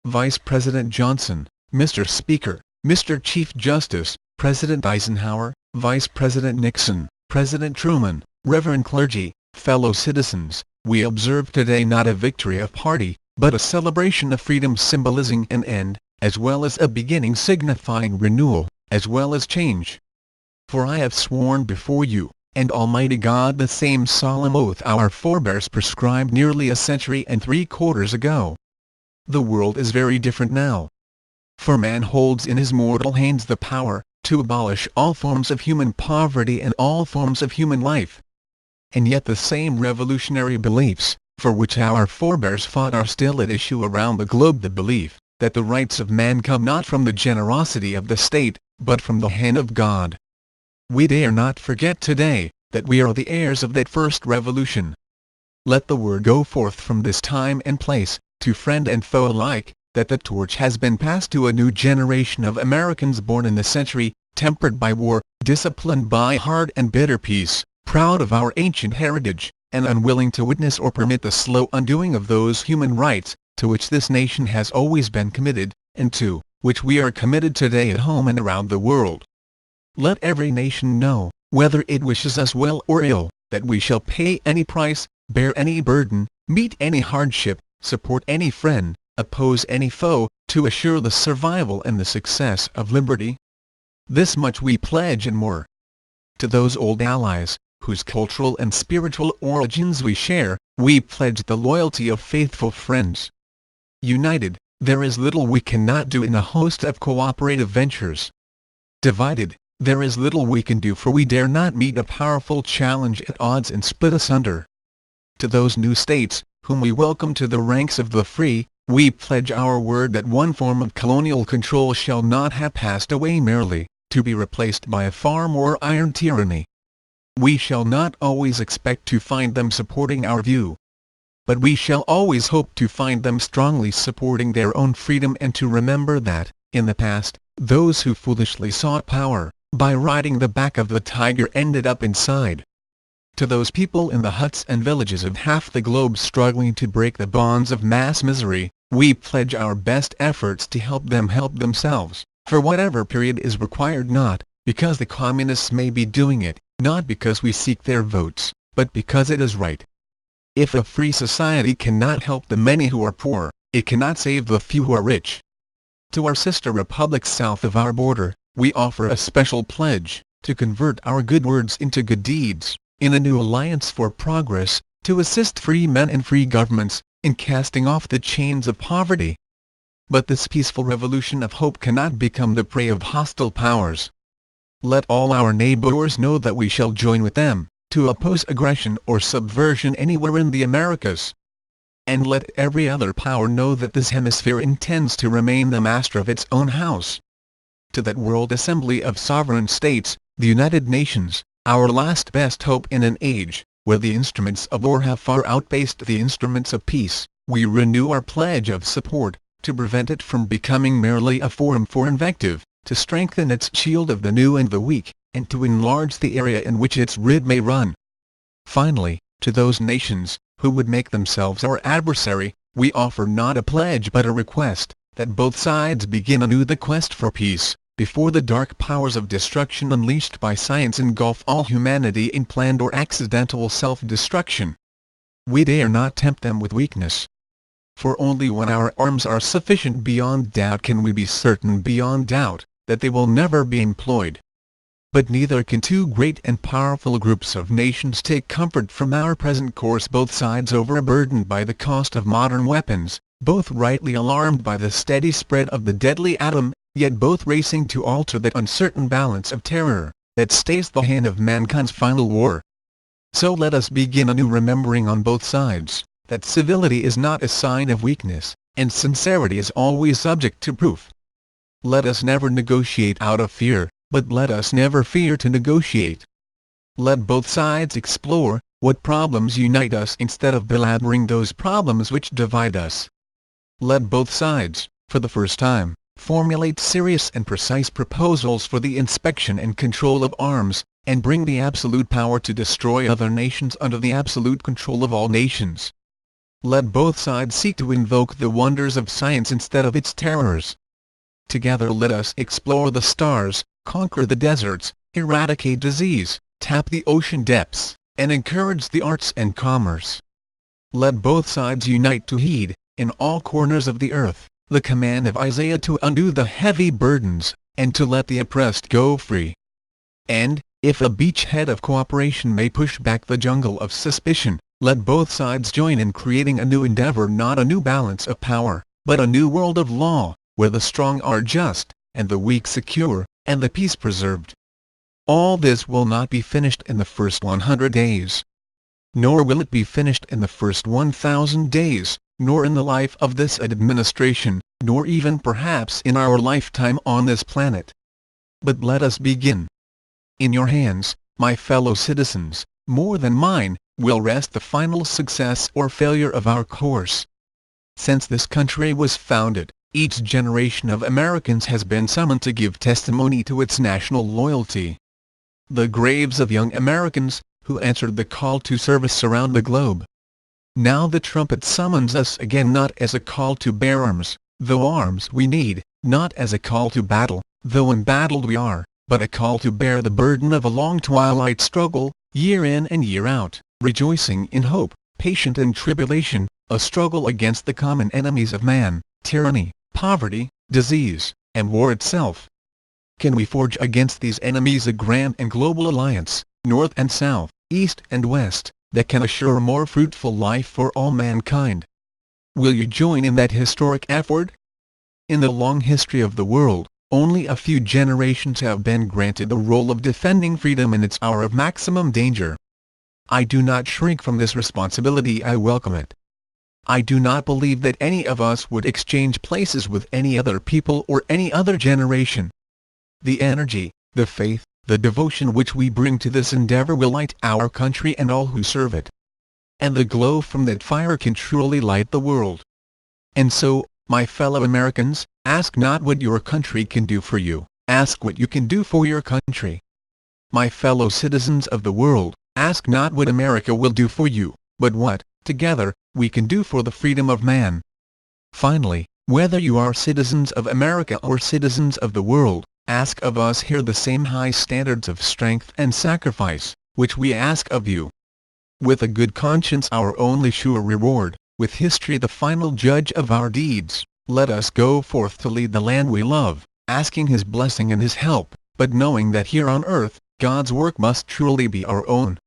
Vice President Johnson, Mr. Speaker, Mr. Chief Justice, President Eisenhower, Vice President Nixon, President Truman, Reverend clergy, fellow citizens, we observe today not a victory of party, but a celebration of freedom symbolizing an end, as well as a beginning signifying renewal, as well as change. For I have sworn before you, and Almighty God, the same solemn oath our forebears prescribed nearly a century and 3/4 ago. The world is very different now. For man holds in his mortal hands the power to abolish all forms of human poverty and all forms of human life. And yet the same revolutionary beliefs, for which our forebears fought, are still at issue around the globe. The belief that the rights of man come not from the generosity of the state, but from the hand of God. We dare not forget today that we are the heirs of that first revolution. Let the word go forth from this time and place, to friend and foe alike, that the torch has been passed to a new generation of Americans born in the century, tempered by war, disciplined by hard and bitter peace, proud of our ancient heritage, and unwilling to witness or permit the slow undoing of those human rights, to which this nation has always been committed, and to which we are committed today at home and around the world. Let every nation know, whether it wishes us well or ill, that we shall pay any price, bear any burden, meet any hardship, support any friend, oppose any foe, to assure the survival and the success of liberty. This much we pledge and more. To those old allies, whose cultural and spiritual origins we share, we pledge the loyalty of faithful friends. United, there is little we cannot do in a host of cooperative ventures. Divided, there is little we can do, for we dare not meet a powerful challenge at odds and split asunder. To those new states, whom we welcome to the ranks of the free, we pledge our word that one form of colonial control shall not have passed away merely, to be replaced by a far more iron tyranny. We shall not always expect to find them supporting our view, but we shall always hope to find them strongly supporting their own freedom, and to remember that, in the past, those who foolishly sought power, by riding the back of the tiger, ended up inside. To those people in the huts and villages of half the globe struggling to break the bonds of mass misery, we pledge our best efforts to help them help themselves, for whatever period is required, not because the communists may be doing it, not because we seek their votes, but because it is right. If a free society cannot help the many who are poor, it cannot save the few who are rich. To our sister republics south of our border, we offer a special pledge, to convert our good words into good deeds, in a new alliance for progress, to assist free men and free governments, in casting off the chains of poverty. But this peaceful revolution of hope cannot become the prey of hostile powers. Let all our neighbors know that we shall join with them, to oppose aggression or subversion anywhere in the Americas. And let every other power know that this hemisphere intends to remain the master of its own house. To that World Assembly of Sovereign States, the United Nations, our last best hope in an age where the instruments of war have far outpaced the instruments of peace, we renew our pledge of support, to prevent it from becoming merely a forum for invective, to strengthen its shield of the new and the weak, and to enlarge the area in which its reed may run. Finally, to those nations who would make themselves our adversary, we offer not a pledge but a request, that both sides begin anew the quest for peace, before the dark powers of destruction unleashed by science engulf all humanity in planned or accidental self-destruction. We dare not tempt them with weakness. For only when our arms are sufficient beyond doubt can we be certain beyond doubt that they will never be employed. But neither can two great and powerful groups of nations take comfort from our present course, both sides overburdened by the cost of modern weapons, both rightly alarmed by the steady spread of the deadly atom, yet both racing to alter that uncertain balance of terror that stays the hand of mankind's final war. So let us begin anew, remembering on both sides that civility is not a sign of weakness, and sincerity is always subject to proof. Let us never negotiate out of fear, but let us never fear to negotiate. Let both sides explore what problems unite us instead of belaboring those problems which divide us. Let both sides, for the first time, formulate serious and precise proposals for the inspection and control of arms, and bring the absolute power to destroy other nations under the absolute control of all nations. Let both sides seek to invoke the wonders of science instead of its terrors. Together let us explore the stars, conquer the deserts, eradicate disease, tap the ocean depths, and encourage the arts and commerce. Let both sides unite to heed, in all corners of the earth, the command of Isaiah to undo the heavy burdens, and to let the oppressed go free. And, if a beachhead of cooperation may push back the jungle of suspicion, let both sides join in creating a new endeavor, not a new balance of power, but a new world of law, where the strong are just, and the weak secure, and the peace preserved. All this will not be finished in the first 100 days. Nor will it be finished in the first 1,000 days, nor in the life of this administration, nor even perhaps in our lifetime on this planet. But let us begin. In your hands, my fellow citizens, more than mine, will rest the final success or failure of our course. Since this country was founded, each generation of Americans has been summoned to give testimony to its national loyalty. The graves of young Americans, who answered the call to service around the globe. Now the trumpet summons us again, not as a call to bear arms, though arms we need, not as a call to battle, though embattled we are, but a call to bear the burden of a long twilight struggle, year in and year out, rejoicing in hope, patient in tribulation, a struggle against the common enemies of man, tyranny, poverty, disease, and war itself. Can we forge against these enemies a grand and global alliance, north and south, east and west, that can assure a more fruitful life for all mankind? Will you join in that historic effort? In the long history of the world, only a few generations have been granted the role of defending freedom in its hour of maximum danger. I do not shrink from this responsibility, I welcome it. I do not believe that any of us would exchange places with any other people or any other generation. The energy, the faith, the devotion which we bring to this endeavor will light our country and all who serve it. And the glow from that fire can truly light the world. And so, my fellow Americans, ask not what your country can do for you, ask what you can do for your country. My fellow citizens of the world, ask not what America will do for you, but what, together, we can do for the freedom of man. Finally, whether you are citizens of America or citizens of the world, ask of us here the same high standards of strength and sacrifice, which we ask of you. With a good conscience our only sure reward, with history the final judge of our deeds, let us go forth to lead the land we love, asking His blessing and His help, but knowing that here on earth, God's work must truly be our own.